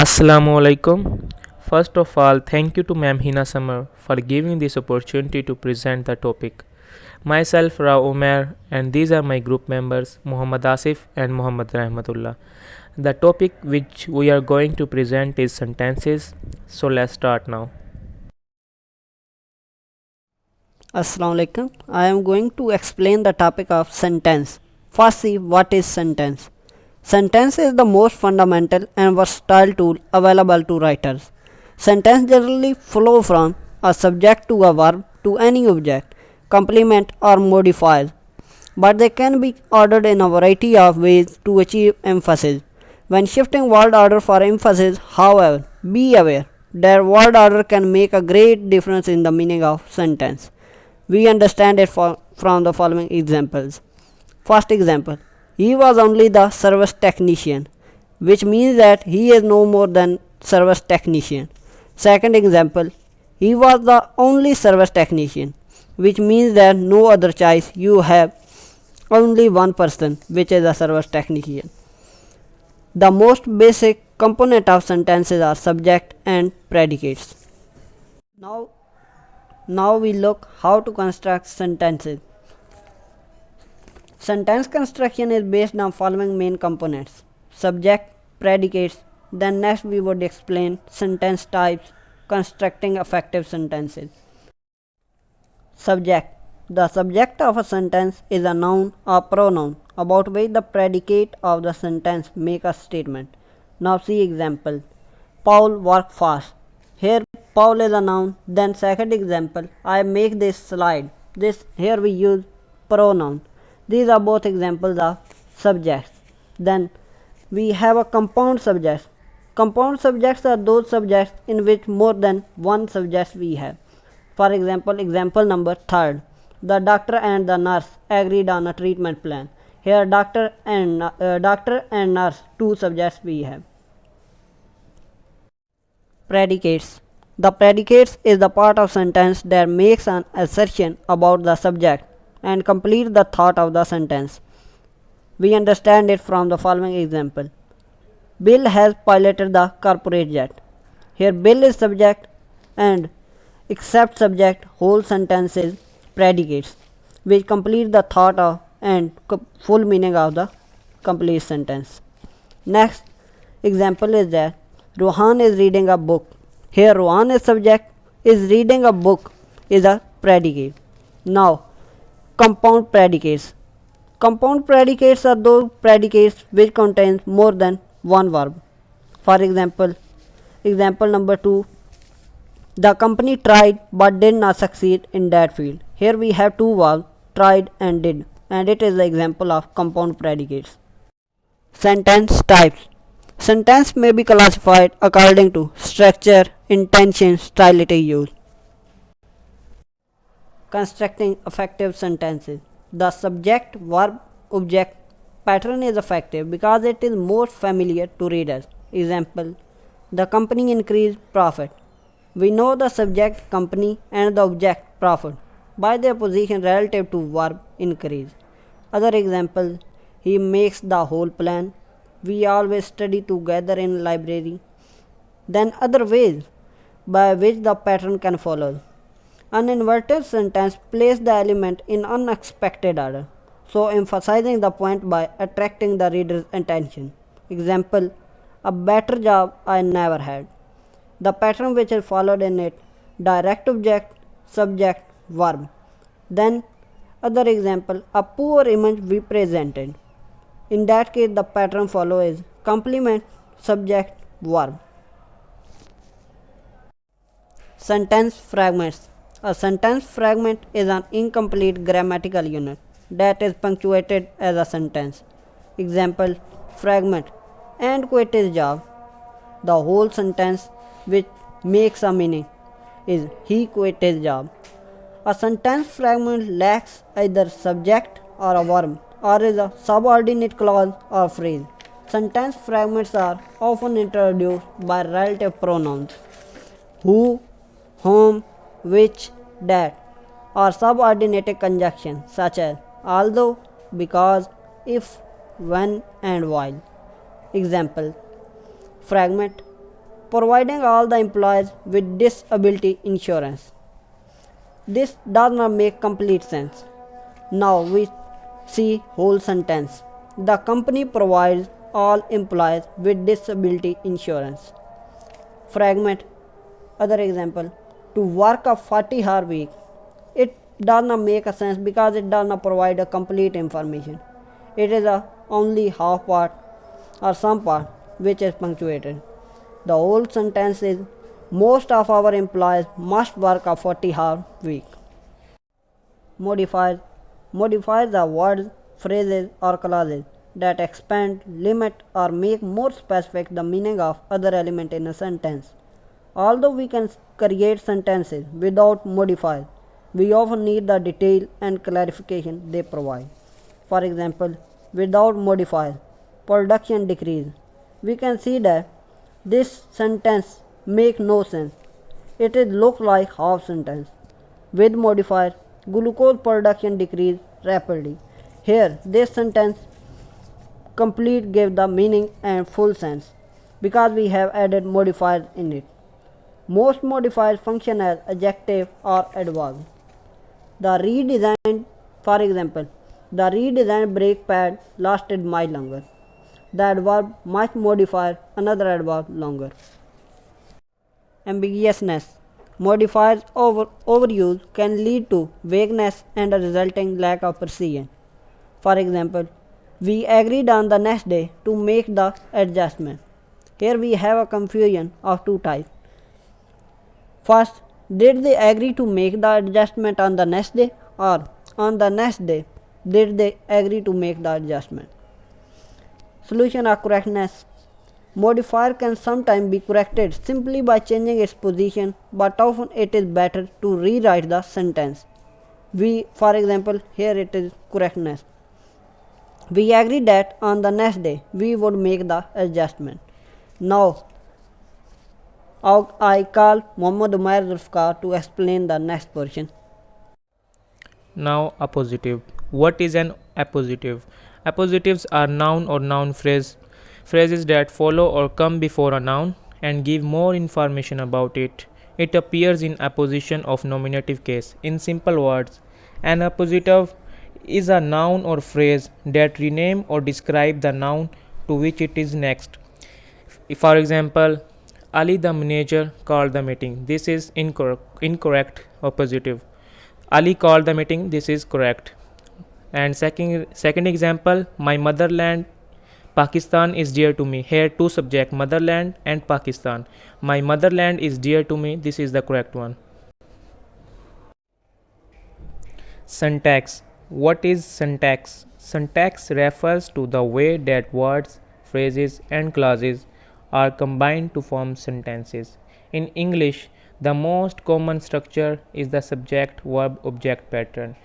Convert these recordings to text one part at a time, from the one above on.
Assalamu alaikum. First of all, thank you to Ma'am Hina Samar for giving this opportunity to present the topic. Myself, Rao Umair, and these are my group members Muhammad Asif and Muhammad Rahmatullah. The topic which we are going to present is sentences. So let's start now. Assalamu alaikum. I am going to explain the topic of sentence. First, see what is sentence. Sentence is the most fundamental and versatile tool available to writers. Sentence generally flow from a subject to a verb to any object, complement or modifier, but they can be ordered in a variety of ways to achieve emphasis. When shifting word order for emphasis, however, be aware that word order can make a great difference in the meaning of sentence. We understand it from the following examples. First example, he was only the service technician, which means that he is no more than service technician. Second example, he was the only service technician, which means that no other choice, you have only one person, which is a service technician. The most basic component of sentences are subject and predicates. Now we look how to construct sentences. Sentence construction is based on following main components: subject, predicates. Then next we would explain sentence types, constructing effective sentences. Subject. The subject of a sentence is a noun or pronoun about which the predicate of the sentence make a statement. Now see example. Paul work fast. Here Paul is a noun. Then second example, I make this slide. This here we use pronoun. These are both examples of subjects. Then we have a compound subject. Compound subjects are those subjects in which more than one subject we have. For example, example number third. The doctor and the nurse agreed on a treatment plan. Here doctor and nurse, two subjects we have. Predicates. The predicates is the part of sentence that makes an assertion about the subject and complete the thought of the sentence. We understand it from the following example. Bill has piloted the corporate jet. Here Bill is subject and except subject whole sentence is predicates, which complete the thought of and full meaning of the complete sentence. Next example is that Rohan is reading a book. Here Rohan is subject, is reading a book is a predicate. Now compound predicates. Compound predicates are those predicates which contain more than one verb. For example, example number 2, the company tried but did not succeed in that field. Here we have two verbs, tried and did, and it is the example of compound predicates. Sentence types. Sentence may be classified according to structure, intention, style it is used. Constructing effective sentences. The subject verb object pattern is effective because it is more familiar to readers. Example, the company increased profit. We know the subject company and the object profit by their position relative to verb increase. Other example, he makes the whole plan. We always study together in library. Then other ways by which the pattern can follow. An inverted sentence places the element in unexpected order, so emphasizing the point by attracting the reader's attention. Example, a better job I never had. The pattern which is followed in it, direct object, subject, verb. Then other example, a poor image we presented. In that case the pattern follow is complement, subject, verb. Sentence fragments. A sentence fragment is an incomplete grammatical unit that is punctuated as a sentence. Example, fragment, and quit his job. The whole sentence which makes a meaning is he quit his job. A sentence fragment lacks either subject or a verb or is a subordinate clause or phrase. Sentence fragments are often introduced by relative pronouns who, whom, which, that, or subordinated conjunctions such as although, because, if, when, and while. Example, fragment, providing all the employees with disability insurance. This does not make complete sense. Now we see whole sentence. The company provides all employees with disability insurance. Fragment. Other example. To work a 40-hour week. It does not make a sense because it does not provide a complete information. It is a only half part or some part which is punctuated. The whole sentence is most of our employees must work a 40-hour week. Modifiers. Modifiers are words, phrases, or clauses that expand, limit, or make more specific the meaning of other element in a sentence. Although we can create sentences without modifiers, we often need the detail and clarification they provide. For example, without modifiers, production decrease. We can see that this sentence make no sense. It is look like half sentence. With modifier, glucose production decrease rapidly. Here, this sentence complete give the meaning and full sense because we have added modifiers in it. Most modifiers function as adjective or adverb. The redesigned, for example, the redesigned brake pad lasted much longer. The adverb much modifier another adverb longer. Ambiguousness. Modifiers overuse can lead to vagueness and a resulting lack of precision. For example, we agreed on the next day to make the adjustment. Here we have a confusion of two types. First, did they agree to make the adjustment on the next day, or on the next day did they agree to make the adjustment? Solution or correctness. Modifier can sometimes be corrected simply by changing its position, but often it is better to rewrite the sentence. For example, here it is correctness. We agreed that on the next day we would make the adjustment. Now, I call Muhammad Umair Zulfikar to explain the next portion. Now, appositive. What is an appositive? Appositives are noun or noun phrases that follow or come before a noun and give more information about it. It appears in apposition of nominative case. In simple words, an appositive is a noun or phrase that rename or describe the noun to which it is next. For example, Ali the manager called the meeting. This is incorrect appositive. Ali called the meeting. This is correct. And second example, my motherland Pakistan is dear to me. Here two subject, motherland and Pakistan. My motherland is dear to me. This is the correct one. Syntax. What is syntax? Syntax refers to the way that words, phrases and clauses are combined to form sentences. In English, the most common structure is the subject-verb-object pattern.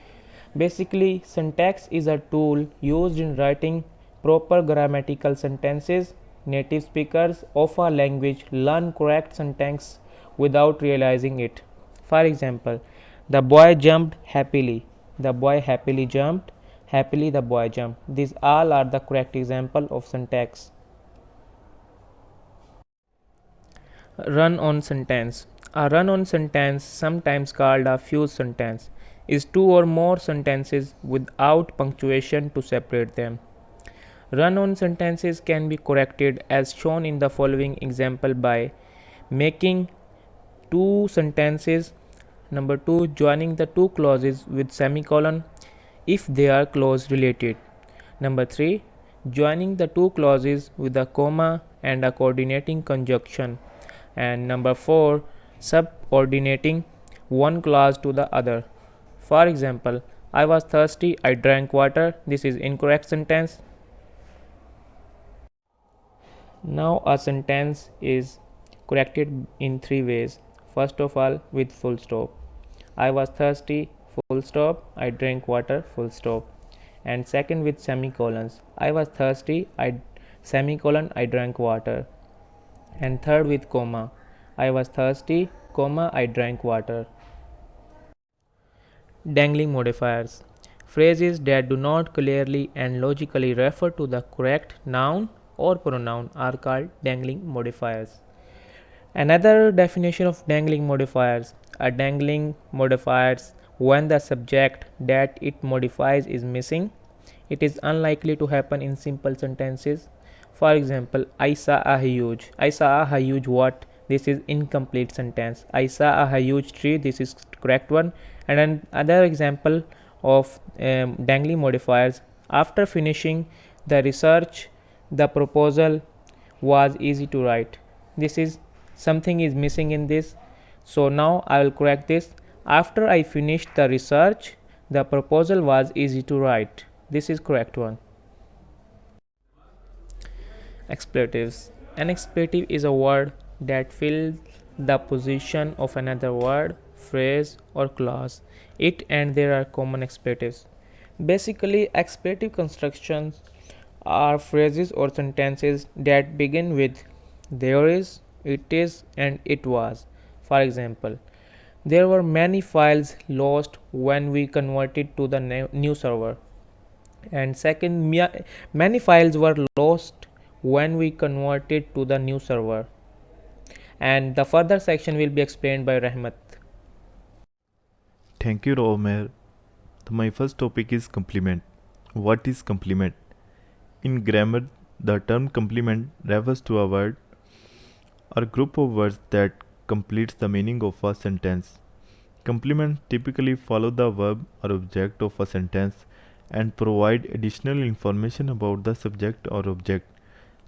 Basically, syntax is a tool used in writing proper grammatical sentences. Native speakers of a language learn correct syntax without realizing it. For example, the boy jumped happily. The boy happily jumped. Happily the boy jumped. These all are the correct example of syntax. Run-on sentence. A run-on sentence, sometimes called a fuse sentence, is two or more sentences without punctuation to separate them. Run-on sentences can be corrected as shown in the following example by making two sentences. Number 2, joining the two clauses with semicolon if they are clause related. Number 3, joining the two clauses with a comma and a coordinating conjunction. And number 4, subordinating one clause to the other. For example, I was thirsty, I drank water. This is incorrect sentence. Now a sentence is corrected in three ways. First of all, with full stop. I was thirsty, full stop, I drank water, full stop. And second, with semicolons. I was thirsty, semicolon, I drank water. And third, with comma. I was thirsty, comma, I drank water. Dangling modifiers. Phrases that do not clearly and logically refer to the correct noun or pronoun are called dangling modifiers. Another definition of dangling modifiers. A dangling modifiers when the subject that it modifies is missing. It is unlikely to happen in simple sentences. For example, I saw a huge. I saw a huge what? This is incomplete sentence. I saw a huge tree. This is correct one. And another example of dangling modifiers. After finishing the research, the proposal was easy to write. This is something is missing in this. So now I will correct this. After I finished the research, the proposal was easy to write. This is correct one. Expletives. An expletive is a word that fills the position of another word, phrase, or clause. It and there are common expletives. Basically, expletive constructions are phrases or sentences that begin with there is, it is, and it was. For example, there were many files lost when we converted to the new server. And second, many files were lost when we converted to the new server. And the further section will be explained by Rahmat. Thank you, Omer. My first topic is complement. What is complement? In grammar, the term complement refers to a word or group of words that completes the meaning of a sentence. Complements typically follow the verb or object of a sentence and provide additional information about the subject or object.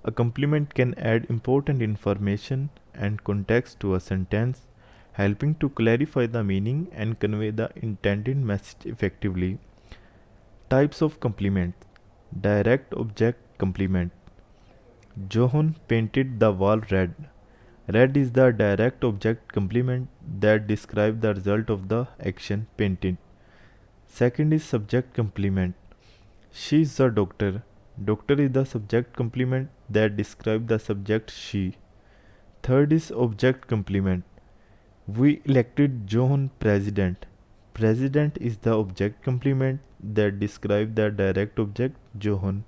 A complement can add important information and context to a sentence, helping to clarify the meaning and convey the intended message effectively. Types of complement. Direct object complement. Johan painted the wall red. Red is the direct object complement that describes the result of the action painted. Second is subject complement. She is the doctor. Doctor is the subject complement that describes the subject she. Third is object complement. We elected John president. President is the object complement that describes the direct object Johan.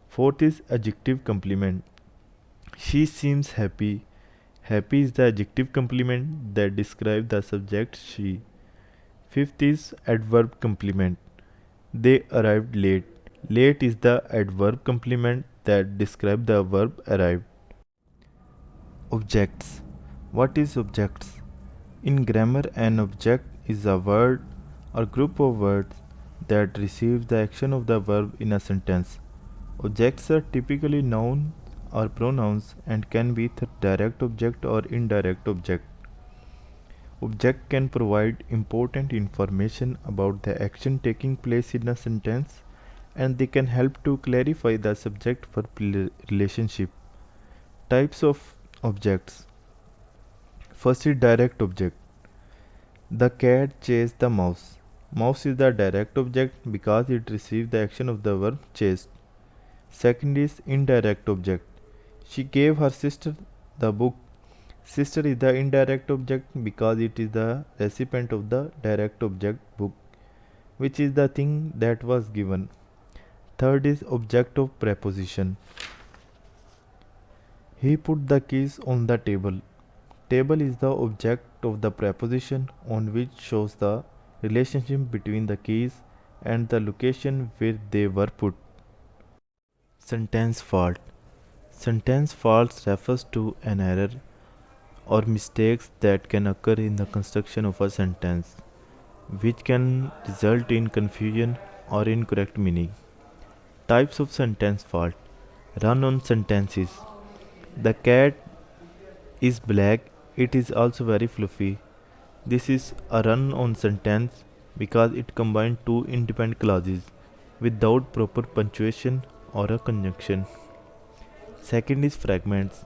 Fourth is adjective complement. She seems happy. Happy is the adjective complement that describes the subject she. Fifth is adverb complement. They arrived late. Late is the adverb complement that describes the verb arrived. Objects. What is objects? In grammar, an object is a word or group of words that receives the action of the verb in a sentence. Objects are typically nouns or pronouns and can be direct object or indirect object. Object can provide important information about the action taking place in a sentence, and they can help to clarify the subject-verb relationship. Types of objects. First is direct object. The cat chased the mouse. Mouse is the direct object because it receives the action of the verb chased. Second is indirect object. She gave her sister the book. Sister is the indirect object because it is the recipient of the direct object book, which is the thing that was given. Third is object of preposition. He put the keys on the table. Table is the object of the preposition on which shows the relationship between the keys and the location where they were put. Sentence fault. Sentence faults refers to an error or mistakes that can occur in the construction of a sentence, which can result in confusion or incorrect meaning. Types of sentence fault. Run-on sentences. The cat is black. It is also very fluffy. This is a run-on sentence because it combines two independent clauses without proper punctuation or a conjunction. Second is fragments.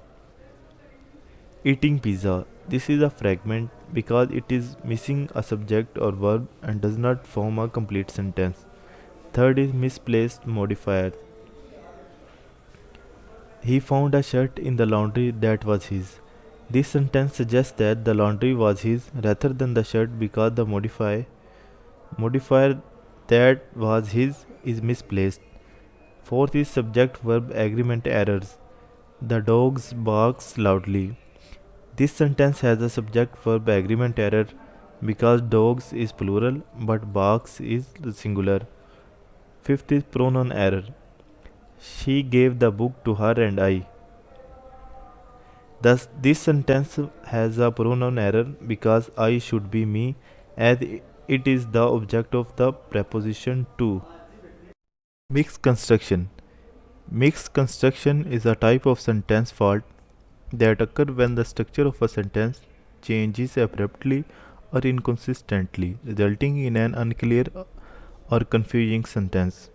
Eating pizza. This is a fragment because it is missing a subject or verb and does not form a complete sentence. Third is misplaced modifier. He found a shirt in the laundry that was his. This sentence suggests that the laundry was his rather than the shirt because the modifier that was his is misplaced. Fourth is subject verb agreement errors. The dogs barks loudly. This sentence has a subject verb agreement error because dogs is plural but barks is singular. Fifth is pronoun error. She gave the book to her and I. Thus, this sentence has a pronoun error because I should be me as it is the object of the preposition to. Mixed construction. Mixed construction is a type of sentence fault that occur when the structure of a sentence changes abruptly or inconsistently, resulting in an unclear or confusing sentence.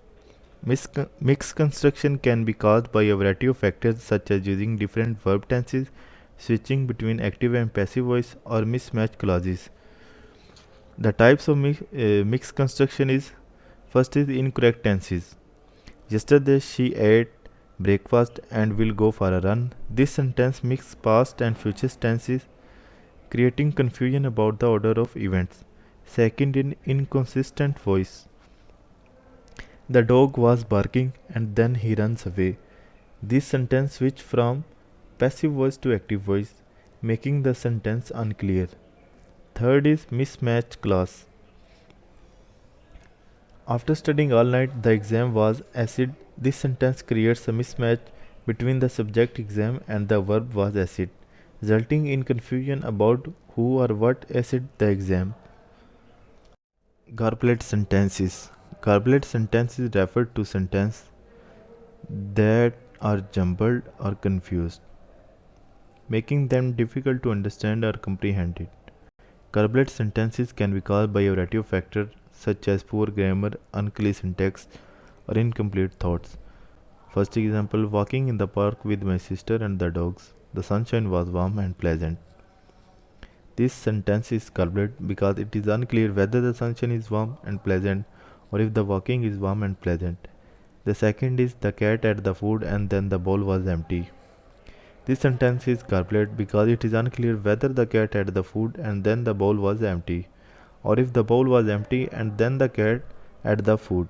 Mixed construction can be caused by a variety of factors such as using different verb tenses, switching between active and passive voice, or mismatched clauses. The types of mixed construction is: first is incorrect tenses. Yesterday she ate breakfast and will go for a run. This sentence mixes past and future tenses, creating confusion about the order of events. Second, in inconsistent voice. The dog was barking and then he runs away. This sentence switched from passive voice to active voice, making the sentence unclear. Third is mismatched clause. After studying all night, the exam was acid. This sentence creates a mismatch between the subject exam and the verb was acid, resulting in confusion about who or what acid the exam. Garbled sentences. Garbled sentences refer to sentences that are jumbled or confused, making them difficult to understand or comprehend. Garbled sentences can be caused by a variety of factors such as poor grammar, unclear syntax, or incomplete thoughts. First example: walking in the park with my sister and the dogs. The sunshine was warm and pleasant. This sentence is garbled because it is unclear whether the sunshine is warm and pleasant or if the walking is warm and pleasant. The second is the cat ate the food and then the bowl was empty. This sentence is garbled because it is unclear whether the cat ate the food and then the bowl was empty, or if the bowl was empty and then the cat ate the food.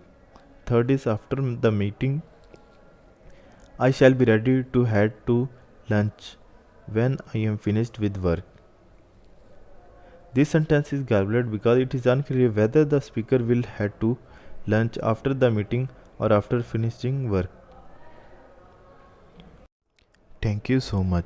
Third is after the meeting, I shall be ready to head to lunch when I am finished with work. This sentence is garbled because it is unclear whether the speaker will head to lunch after the meeting or after finishing work. Thank you so much.